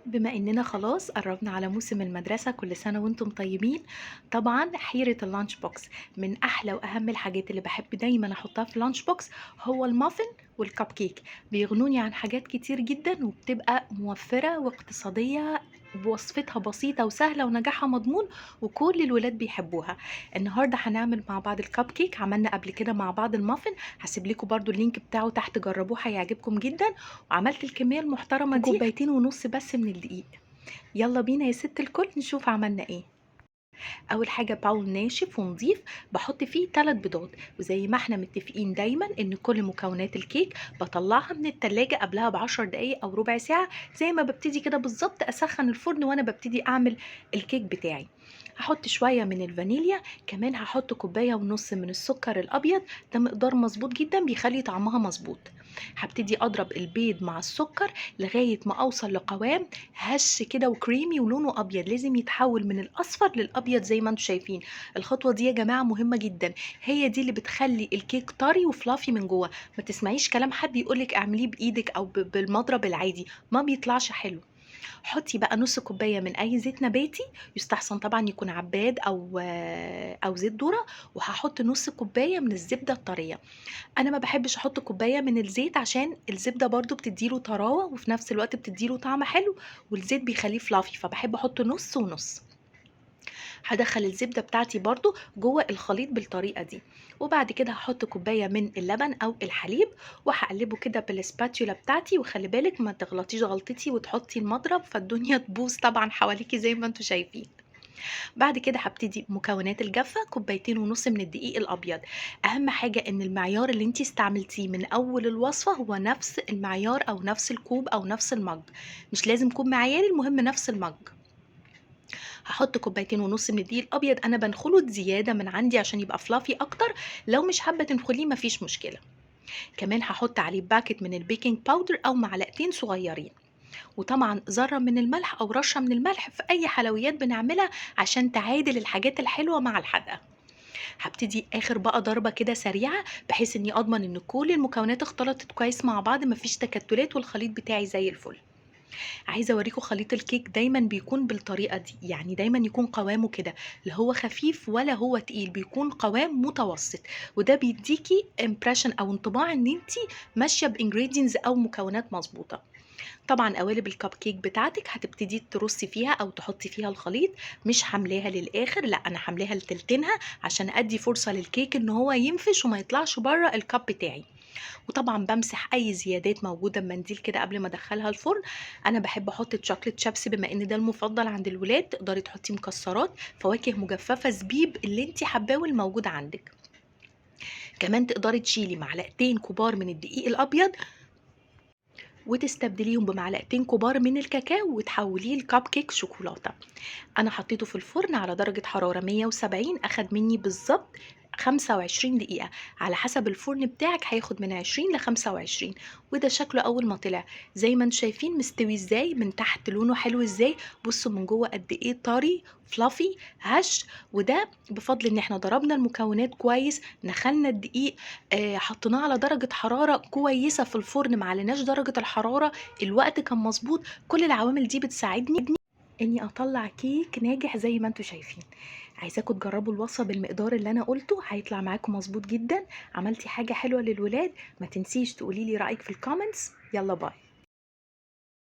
بما اننا خلاص قربنا على موسم المدرسة، كل سنة وانتم طيبين. طبعا حيرة اللانش بوكس من احلى واهم الحاجات اللي بحب دايما احطها في اللانش بوكس هو المافن والكب كيك. بيغنوني عن حاجات كتير جدا وبتبقى موفرة واقتصادية، بوصفتها بسيطة وسهلة ونجاحها مضمون، وكل الولاد بيحبوها. النهاردة هنعمل مع بعض الكب كيك، عملنا قبل كده مع بعض المافن. هسيب لكم برضو اللينك بتاعه تحت، جربوه هيعجبكم جدا. وعملت الكمية المحترمة دي وكوبايتين ونص بس من الدقيق. يلا بينا يا ست الكل نشوف عملنا ايه. اول حاجه باول ناشف ونضيف، بحط فيه 3 بيضات. وزي ما احنا متفقين دايما ان كل مكونات الكيك بطلعها من التلاجة قبلها ب10 دقايق او ربع ساعه، زي ما ببتدي كده بالظبط اسخن الفرن وانا ببتدي اعمل الكيك بتاعي. هحط شويه من الفانيليا، كمان هحط كوبايه ونص من السكر الابيض. ده مقدار مظبوط جدا بيخلي طعمها مظبوط. هبتدي اضرب البيض مع السكر لغايه ما اوصل لقوام هش كده وكريمي ولونه ابيض، لازم يتحول من الاصفر للابيض زي ما انتم شايفين. الخطوه دي يا جماعه مهمه جدا، هي دي اللي بتخلي الكيك طري وفلافي من جوه. ما تسمعيش كلام حد يقولك اعمليه بايدك او بالمضرب العادي، ما بيطلعش حلو. حطي بقى نص كوبايه من اي زيت نباتي، يستحسن طبعا يكون عباد او زيت ذره. وهحط نص كوبايه من الزبده الطريه. انا ما بحبش احط كوبايه من الزيت عشان الزبده برضو بتديله طراوه وفي نفس الوقت بتديله طعم حلو، والزيت بيخليه فلافي، فبحب احط نص ونص. هدخل الزبده بتاعتي برضو جوه الخليط بالطريقه دي. وبعد كده هحط كوبايه من اللبن او الحليب، وهقلبه كده بالسباتيولا بتاعتي. وخلي بالك ما تغلطيش غلطتي وتحطي المضرب فالدنيا تبوظ طبعا حواليكي زي ما انتم شايفين. بعد كده هبتدي مكونات الجافة، كوبايتين ونص من الدقيق الأبيض. أهم حاجة إن المعيار اللي انتي استعملتيه من أول الوصفة هو نفس المعيار أو نفس الكوب أو نفس المج. مش لازم كوب معياري، المهم نفس المج. هحط كوبايتين ونص من الدقيق الأبيض، أنا بنخله زيادة من عندي عشان يبقى فلافي أكتر. لو مش حابة تنخليه مفيش مشكلة. كمان هحط عليه باكت من البيكنج باودر أو معلقتين صغيرين. وطبعا ذرة من الملح أو رشة من الملح في أي حلويات بنعملها عشان تعادل الحاجات الحلوة مع الحادقة. هبتدي آخر بقى ضربة كده سريعة، بحيث إني أضمن إن كل المكونات اختلطت كويس مع بعض، مفيش تكتلات والخليط بتاعي زي الفل. عايزة أوريكم خليط الكيك دايما بيكون بالطريقة دي، يعني دايما يكون قوامه كده، لا هو خفيف ولا هو تقيل، بيكون قوام متوسط. وده بيديكي امبريشن أو انطباع إن انتي ماشية بإنجريدينتس أو مكونات مظبوطة. طبعا قوالب الكب كيك بتاعتك هتبتدي ترصي فيها او تحطي فيها الخليط. مش حملاها للاخر، لا انا حملاها لتلتينها عشان ادي فرصه للكيك ان هو ينفش وما يطلعش بره الكب بتاعي. وطبعا بمسح اي زيادات موجوده بمنديل كده قبل ما ادخلها الفرن. انا بحب احط شوكليت شيبسي بما ان ده المفضل عند الولاد، تقدري تحطي مكسرات، فواكه مجففه، زبيب، اللي انت حباه والموجود عندك. كمان تقدري تشيلي معلقتين كبار من الدقيق الابيض وتستبدليهم بمعلقتين كبار من الكاكاو وتحوليه لكب كيك شوكولاتة. انا حطيته في الفرن على درجة حرارة 170، اخد مني بالظبط 25 دقيقة. على حسب الفرن بتاعك هياخد من 20 ل 25. وده شكله اول ما طلع زي ما انتم شايفين مستوي ازاي من تحت، لونه حلو ازاي. بصوا من جوه قد ايه طري فلافي هش. وده بفضل ان احنا ضربنا المكونات كويس، نخلنا الدقيق، حطيناه على درجة حرارة كويسة في الفرن، معلناش درجة الحرارة، الوقت كان مظبوط. كل العوامل دي بتساعدني اني اطلع كيك ناجح زي ما انتم شايفين. عايزاكم تجربوا الوصفه بالمقدار اللي انا قلته، هيطلع معاكم مظبوط جدا. عملتي حاجه حلوه للولاد؟ ما تنسيش تقولي لي رايك في الكومنتس. يلا باي.